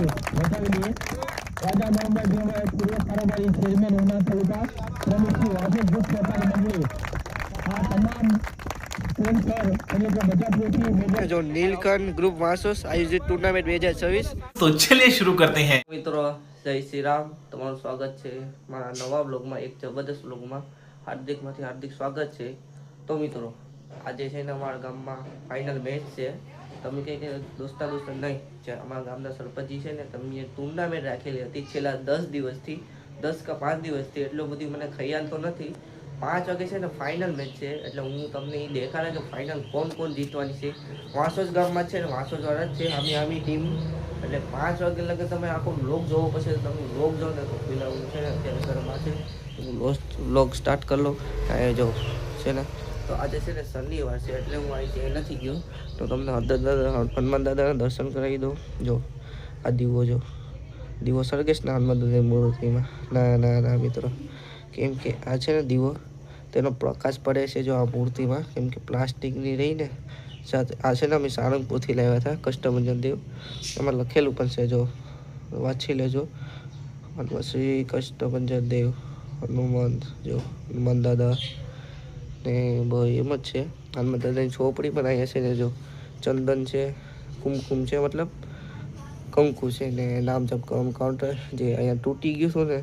બતાવી દઈએ રાજા મોહમ્મદ જેવા પૂર્વ કારોબારી ચેરમેન ઉના તાલુકા પ્રમુખ શ્રી રાજેશ ગુપ્ત વેપારી મંડળી આ તમામ સ્પોન્સર એટલે કે બધા પોથી जो नीलकंठ ग्रुप वासोस आयोजित टूर्नामेंट 2026 तो चलिए शुरू करते हैं। મિત્રો જય શ્રી રામ, તમારું સ્વાગત છે મારા નવા બ્લોગમાં, એક જબરદસ્ત બ્લોગમાં હાર્દિક સ્વાગત છે। તો મિત્રો આજે છે ને અમારા ગામમાં ફાઇનલ મેચ છે। તમે કંઈ દોસ્તા નહીં છે, અમારા ગામના સરપંચજી છે ને તમે ટુર્નામેન્ટ રાખેલી હતી છેલ્લા 10 દિવસથી, 10 કે 5 દિવસથી, એટલું બધી મને ખ્યાલ તો નથી। 5 વાગે છે ને ફાઇનલ મેચ છે, એટલે હું તમને એ દેખાડે કે ફાઇનલ કોણ જીતવાની છે। વાસોસ ગામમાં છે ને વાસોસ વાળા જ છે આમી ટીમ, એટલે 5 વાગે લગે તમે આખો વ્લોગ જોવો, પછી તમે વ્લોગ જો ને તો પેલા હું છે ને અત્યારે ઘરમાં છે વ્લોગ સ્ટાર્ટ કરી લો। જો છે ને તો આજે છે ને શનિવાર છે એટલે હું અહીંથી નથી ગયો, તો તમને હનુમાન દાદાના દર્શન કરાવી દઉં। જો આ દીવો સળગેશ ને હનુમાન દાદા મૂર્તિમાં, ના મિત્રો, કેમ કે આ છે ને દીવો તેનો પ્રકાશ પડે છે જો આ મૂર્તિમાં, કેમ કે પ્લાસ્ટિકની રહીને સાથે આ છે ને અમે સારંગપુરથી લાવ્યા હતા કષ્ટભંજન દેવ, એમાં લખેલું પણ છે, જો વાંચી લેજો, શ્રી કષ્ટભંજન દેવ હનુમાન, જો હનુમાન દાદા ને ભાઈ એમ જ છે। હનુમાન દાદાની ચોપડી પણ અહીંયા છે ને, જો ચંદન છે, કુમકુમ છે, મતલબ કંકુ છે ને નામ જપ કાઉન્ટર જે અહીંયા તૂટી ગયું હતું ને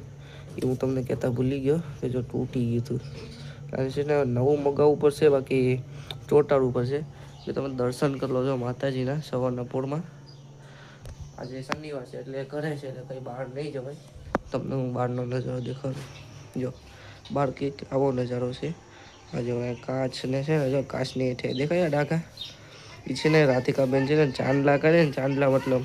એ હું તમને કહેતા ભૂલી ગયો કે જો તૂટી ગયું હતું, કારણ છે ને નવું મગાવવું પડશે, બાકી ચોટાડવું પડશે। કે તમે દર્શન કરી લો છો માતાજીના સવારના પોળમાં। આજે શનિવાર છે એટલે ઘરે છે એટલે કંઈ બહાર નહીં જવાય, તમને હું બહારનો નજારો દેખાડું। જો બહાર કંઈક આવો નજારો છે, આ જો કાચ ને છે ને, જો કાચની હેઠે દેખાય ડાઘા, એ છે ને રાધિકાબેન છે ને ચાંદલા કરે ને, ચાંદલા મતલબ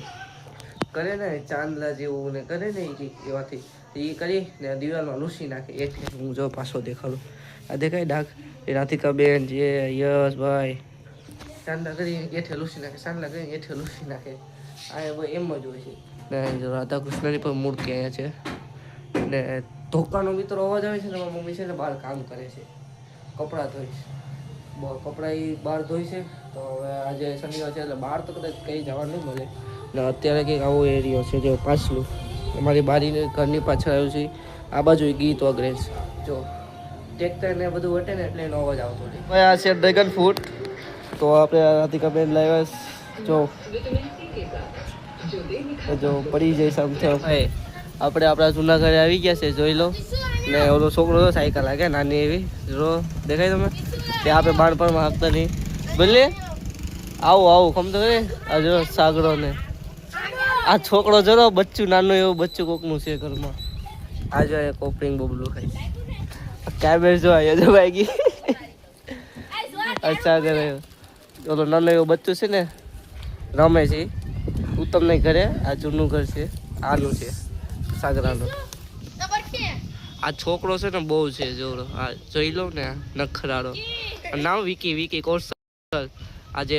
કરે ને ચાંદલા જેવું ને કરે ને એવાથી એ કરી ને દિવાલમાં લૂસી નાખે એટલે હું જો પાછો દેખાડું, આ દેખાય ડાઘ, એ રાધિકાબેન જે યશભાઈ ચાંદલા કરીને એઠે લૂસી નાખે, ચાંદલા કરીને એઠે લૂસી નાખે, આ એમ જ હોય છે। ને જો રાધા કૃષ્ણની પણ મૂર્તિ અહીંયા છે, ને ધોકાનો મિત્રો અવાજ આવે છે ને, મારી મમ્મી છે ને બહાર કામ કરે છે, કપડાં ધોઈશ, કપડાં એ બહાર ધોઈ છે। તો હવે આજે શનિવાર છે એટલે બહાર તો કદાચ કંઈ જવા નહીં મળે, ને અત્યારે કંઈક આવો એરિયો છે, જો પાછલું અમારી બારીને ઘરની પાછળ આવ્યું છે, આ બાજુ ગીત વગેરે જો ટ્રેક્ટર ને બધું વટે ને એટલે એનો અવાજ આવતો નથી। આ છે ડ્રેગન ફ્રૂટ, તો આપણે રાધિકાબેન લાવ્યા જો પડી જાય સમથે, આપણે આપણા જૂના ઘરે આવી ગયા છે, જોઈ લો। ને ઓલો છોકરો સાયકલ લાગે નાની એવી, જો દેખાય તમે, તે આપણે બાળપણમાં આપતા નહીં, ભલે આવું ખમતો કરે આ જો સાગરો ને આ છોકરો જરો બચ્ચું નાનું એવું બચ્ચું કોકનું છે ઘરમાં, આ જો કોપરિંગ બબલું ખાય, કેબેજ જો અહીંયા જો ભાઈ અચ્છા કરે ઓલો નાનું એવું બચ્ચું છે ને રમે છે ઉત્તમ નહીં ઘરે, આ જૂનું ઘર છે, આનું છે સાગરાનું। આ છોકરો છે ને બહુ છે, જો આ જોઈ લો ને નખરાળો, નામ વિકી કૌશલ, આજે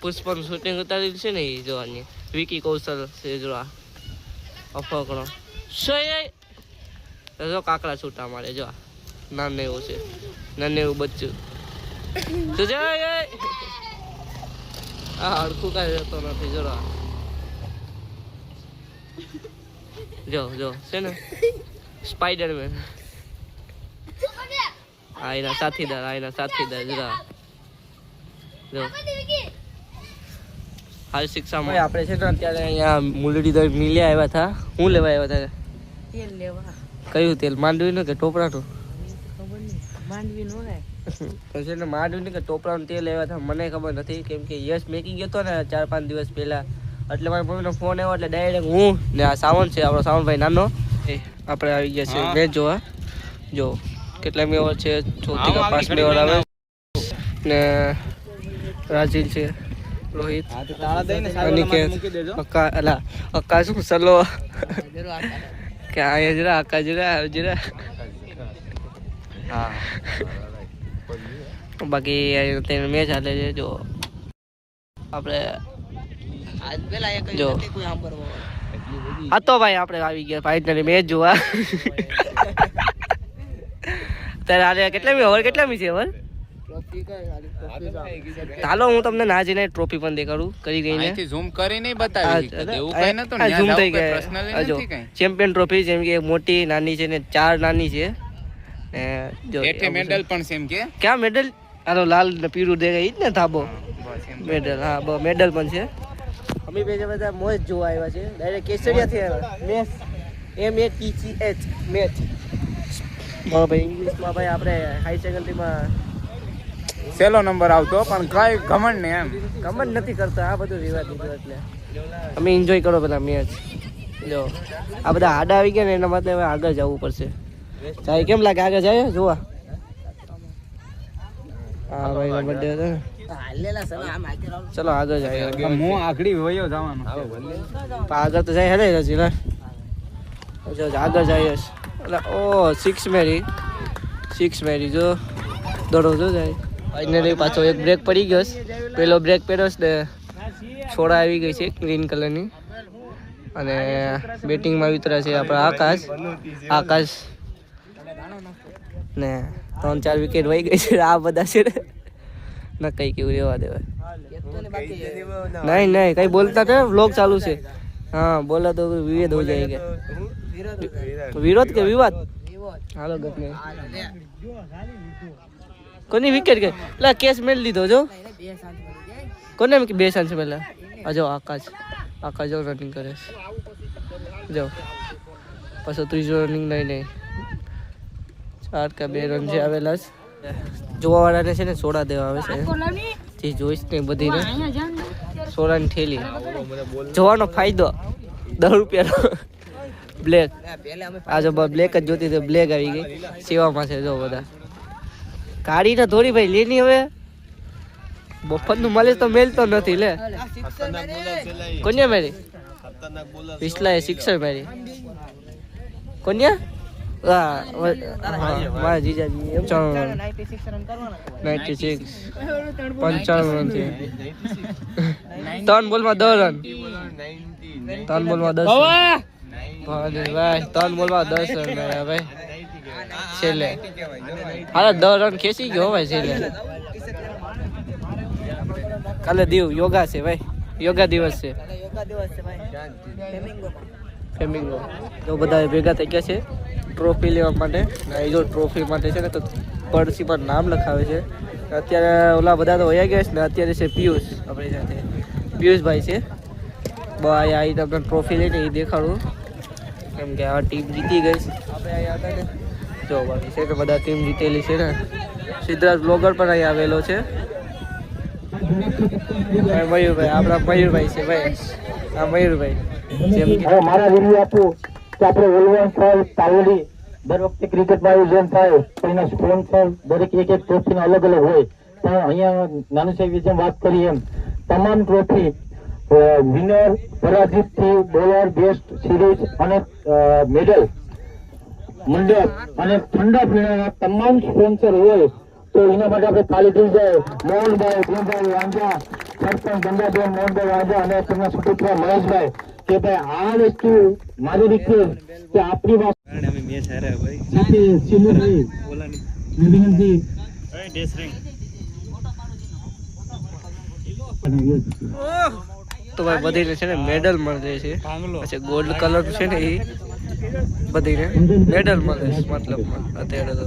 પુષ્પનું શૂટિંગ ઉતારેલું છે ને એ જોવાની, વિકી કૌશલ છે, જો આ અફકડો જો કાકડા છૂટા મારે, જો નાનું એવું છે, નાનું એવું બચ્ચું તો જાય આ હડકું કાંઈ રહેતો નથી, જો છે ને સ્પાઈડરમેન, આ એના સાથીદાર જરા જો હાલ શિક્ષામાં આપણે છે ને અત્યારે અહીંયા મુરલીધર મિલ્યા આવ્યા હતા, હું લેવા આવ્યા હતા તેલ લેવા, કયું તેલ, માંડવીનું કે ટોપરાનું, પછી ને માંડવીનું કે ટોપરાનું તેલ આવ્યા હતા મને ખબર નથી, કેમ કે યશ મેકી ગયો હતો ને 4-5 દિવસ પહેલા, એટલે મારી મમ્મીનો ફોન આવ્યો એટલે ડાયરેક્ટ હું ને આ સાવન છે આપણો સાવનભાઈ નાનો એ આપણે આવી ગયા છે મેચ જોવા। જો કેટલા મેવર છે, 4 કે 5 મેવર આવે ને રાજીલ છે, રોહિત, અનિકેત, અક્કા શું સલો કે અહીંયા જરા અક્કા જરા હા, બાકી મેચ હાલે છે। જો આપણે જો આ તો ભાઈ આપણે આવી ગયા ફાઇનલી મેચ જોવા। અત્યારે કેટલામી છે ઓવર, ચાલો હું તમને ના જઈને ટ્રોફી પણ દેખાડું કરી ગઈને અહીંથી ઝૂમ કરીને બતાવી શકતા એવું કઈ નતું ને ઝૂમ થઈ પર્સનલી ગયા જો નથી કઈ ચેમ્પિયન ટ્રોફી જેમ કે મોટી નાની છે ને 4 નાની છે ને જો એઠે મેડલ પણ સેમ કે ક્યાં મેડલ આનો લાલ ને પીળું દેખાય ઈ જ ને થાબો બસ એમ મેડલ હા મેડલ પણ છે અમે બે બધા મોજ જોવા આવ્યા છે ડાયરેક્ટ કેસરિયાથી આવ્યા મેચ METCH મેચ ભાઈ ઇંગ્લિશમાં ભાઈ આપણે હાઈ સેકન્ડરીમાં સેલો નંબર આવતો પણ કઈ ઘમંડ ને એમ કમેન્ટ નથી કરતા આ બધું વિવાદ દીધું એટલે અમે એન્જોય કરો પેલા મેચ જો આ બધા આડા આવી ગયા ને એના માટે હવે આગળ જવું પડશે જાય કેમ લાગે આગળ જાય જોવા હા ભાઈ બર્થડે હતો ને ચલો આગળ જાય હું આગળી વયો જવાનું આગળ તો જાય હેડે હજી ને જો આગળ જાય એટલે ઓ 6 મેરી જો દોડો જો જાય ફાઇનલી પાછો એક બ્રેક પડી ગયો પેલો બ્રેક પહેર્યો ને છોડા આવી ગઈ છે ગ્રીન કલરની અને બેટિંગમાં વિતરા છે આપણા આકાશ ને 3-4 વિકેટ વહી ગઈ છે આ બધા છે ને કઈ કેવું રહેવા દેવાય નહીં કઈ બોલતા કે વ્લોગ ચાલુ છે हाँ बोला तो विवाद हो जाएगा विरोध के विवाद हालो गपने कोनी विकेट के ला केस मेल लीधो जो कोने में 2 चांस मेला आजो आकाश जो रनिंग करे जो पाछो ત્રીજો રનિંગ નહીં 4 का 2 રન છે આવેલા જોવા વાળાને છે ને સોડા દેવા આવે છે જે જોઈશ ને બધીને સોડાની થેલી જોવાનો ફાયદો 10 રૂપિયાનો બ્લેક આ જો બ્લેક જ જોતી તો બ્લેક આવી ગઈ સેવામાં છે જો બધા કાઢી તો થોડી ભાઈ લેની હવે બફરનું મળે તો મેલતો નથી લે કોને મારી પિછલા સિક્સર મારી કોન્યા મારા જીજાજી 96 55 રન છે 3 બોલમાં 10 રન 3 બોલમાં 10 ભાઈ 3 બોલમાં 10 રન આવ્યા ભાઈ છેલ્લે હાલ 10 રન ખેંચી ગયો ભાઈ છેલ્લે કાલે યોગા છે ભાઈ યોગા દિવસ છે ફેમિંગો તો બધા ભેગા થઈ ગયા છે ટ્રોફી લેવા માટે એ જો ટ્રોફી માટે છે ને તો પડસી પર નામ લખાવે છે અત્યારે ઓલા બધા તો વયા ગયા છે ને અત્યારે છે પિયુષ આપણી સાથે પિયુષભાઈ છે ભાઈ આવી તમને ટ્રોફી લઈને એ દેખાડું કેમ કે આ ટીમ જીતી ગઈ છે આપણે અહીંયા હતા ને જો ભાઈ છે ને બધા ટીમ જીતેલી છે ને સિદ્ધરાજ બ્લોગર પણ અહીં આવેલો છે મયુરભાઈ આપણા મયુરભાઈ છે ભાઈ આ મયુરભાઈ જેમ કે મારા વિડીયો આપું કે આપણે વલવણ થાય તાવડી દર વખતે ક્રિકેટમાં આયોજન થાય તો એના સ્પોન્સર દરેક એક ટ્રોફીના અલગ અલગ હોય પણ અહીંયા નાનું સાહેબ જેમ વાત કરી એમ તમામ ટ્રોફી વિનર પરાજિત થી બોલર બેસ્ટ સિરીઝ અને મેડલ મંડપ અને ઠંડા પીણાના તમામ સ્પોન્સર હોય તો એના માટે આપણે તાલી થઈ જાય મોહનભાઈ ભીમભાઈ વાંજા સરપંચ ગંગાબેન મોહનભાઈ વાંજા અને તેમના સુપુત્ર મહેશભાઈ કે ભાઈ આ વસ્તુ મારી રીતે કે આપણી વાત તો ભાઈ બધીને છે ને મેડલ મળે છે પછી ગોલ્ડ કલર છે ને એ બધીને મેડલ મળે છે મતલબ અત્યારે તો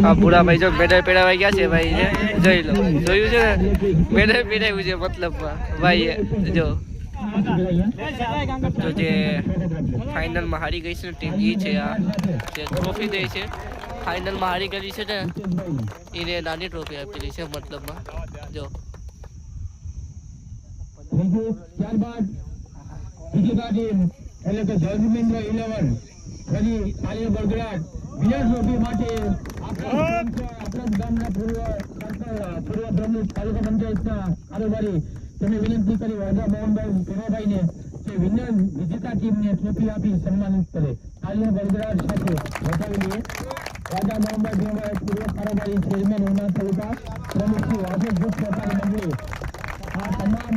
આ ભૂરાભાઈ જો મેડલ પહેરાવાઈ ગયા છે ભાઈ ને જોઈ લો જોયું છે ને મેડલ પહેરાવ્યું છે મતલબમાં ભાઈ જો તો જે ફાઇનલમાં હારી ગઈ છે ને ટીમ એ છે આ જે ટ્રોફી દે છે ફાઇનલમાં હારી ગઈ છે ને એને નાની ટ્રોફી આપેલી છે મતલબમાં જો ત્યારબાદ વિજેતા ટીમ એટલે કે ધર્મેન્દ્ર 11 ફરી આલિયા બરગડાટ વિનર ટ્રોફી માટે આપણા ગામના પૂર્વ પ્રમુખ તાલુકા પંચાયતના કારોબારી તેમને વિનંતી કરી વાજા મોહનભાઈ પેરાભાઈને કે વિનર વિજેતા ટીમને ટ્રોફી આપી સન્માનિત કરે આલિયા બરગડાટ સાથે બતાવી લઈએ રાજા મોહનભાઈ પેરાભાઈ પૂર્વ કારોબારી ચેરમેન ઉના તાલુકા પ્રમુખ શ્રી વાસદ ગ્રુપ સહકારી મંડળી આ તમામ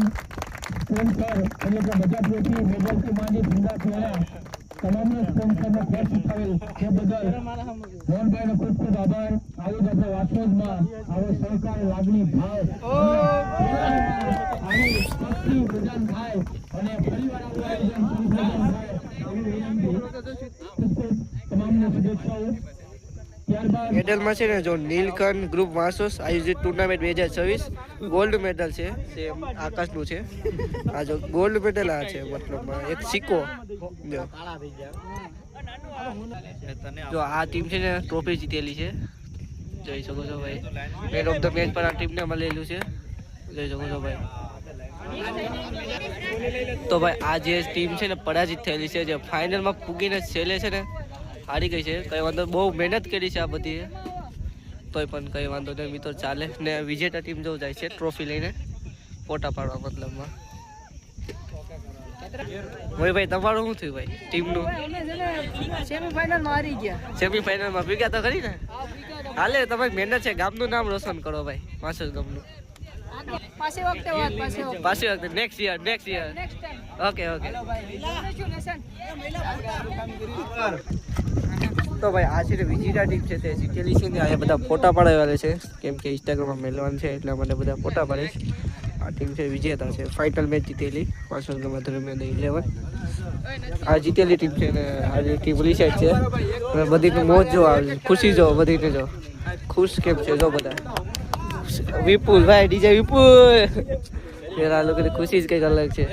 સ્પોન્સર એટલે કે બધા ટ્રોફી મેડલથી માંડી ઠંડા પીણા તમામને સ્પોન્સરને પ્રોત્સાહિત ઉઠાવેલ તે બદલ મોહનભાઈનો ખૂબ ખૂબ આભાર. આવું જ આપણે વાસોદમાં આવો સહકાર, લાગણી, ભાવ આવી ભક્તિ પ્રદાન થાય અને ફરીવાર આવું આયોજન સંશોધન થાય એવી વિનંતી. ખૂબ ખૂબ તમામને શુભેચ્છાઓ. ત્યારબાદ મેડલમાં છે ને જો નીલકંઠ ગ્રુપ વાસોસ આયોજિત ટુર્નામેન્ટ 2024 ગોલ્ડ મેડલ છે, સેમ આકાશનું છે. આ જો ગોલ્ડ મેડલ આ છે, મતલબ એક સિક્કો. જો આ ટીમ છે ને ટ્રોફી જીતેલી છે, જોઈ શકો છો ભાઈ. મેન ઓફ ધ મેચ પર આ ટીમને મળેલું છે, જોઈ શકો છો ભાઈ. તો ભાઈ આ જે ટીમ છે ને પરાજિત થયેલી છે, જે ફાઇનલમાં પૂગીને છેલ્લે છે ને હારી ગઈ છે. કઈ વાંધો, બહુ મહેનત કરી છે આ બધી, તોય પણ કઈ વાંધો નહીં મિત્રો, ચાલે. ને વિજેતા ટીમ જો જાય છે ટ્રોફી લઈને ફોટા પાડવા, મતલબમાં. ભાઈ તમારું શું થયું ભાઈ ટીમનું? સેમીફાઇનલમાં હારી ગયા. સેમીફાઇનલમાં ભીગ્યા તો ખરી ને? હાલે, તમારી મહેનત છે, ગામનું નામ રોશન કરો ભાઈ, વાસોદ ગામનું. પાછી વખતે વાત, પાછી વખતે next year. Next time. Okay. Congratulation. તો ભાઈ આ છે ને વિજેતા ટીમ છે તે જીતેલી છે ને. અહીંયા બધા ફોટા પાડવાના છે, કેમ કે ઇન્સ્ટાગ્રામમાં મેળવાનું છે એટલા માટે બધા ફોટા પાડે છે. આ ટીમ છે વિજેતા છે, ફાઇનલ મેચ જીતેલી વાસોદ દરમિયાન 11. આ જીતેલી ટીમ છે ને આ ટીમ ઓલી સાઈડ છે. અને બધીની મોજ જો, ખુશી જો, બધીને જો ખુશ કેમ છે જો બધા. વિપુલ ભાઈ, ડીજે વિપુલ, આ લોકોની ખુશી જ કંઈક અલગ છે.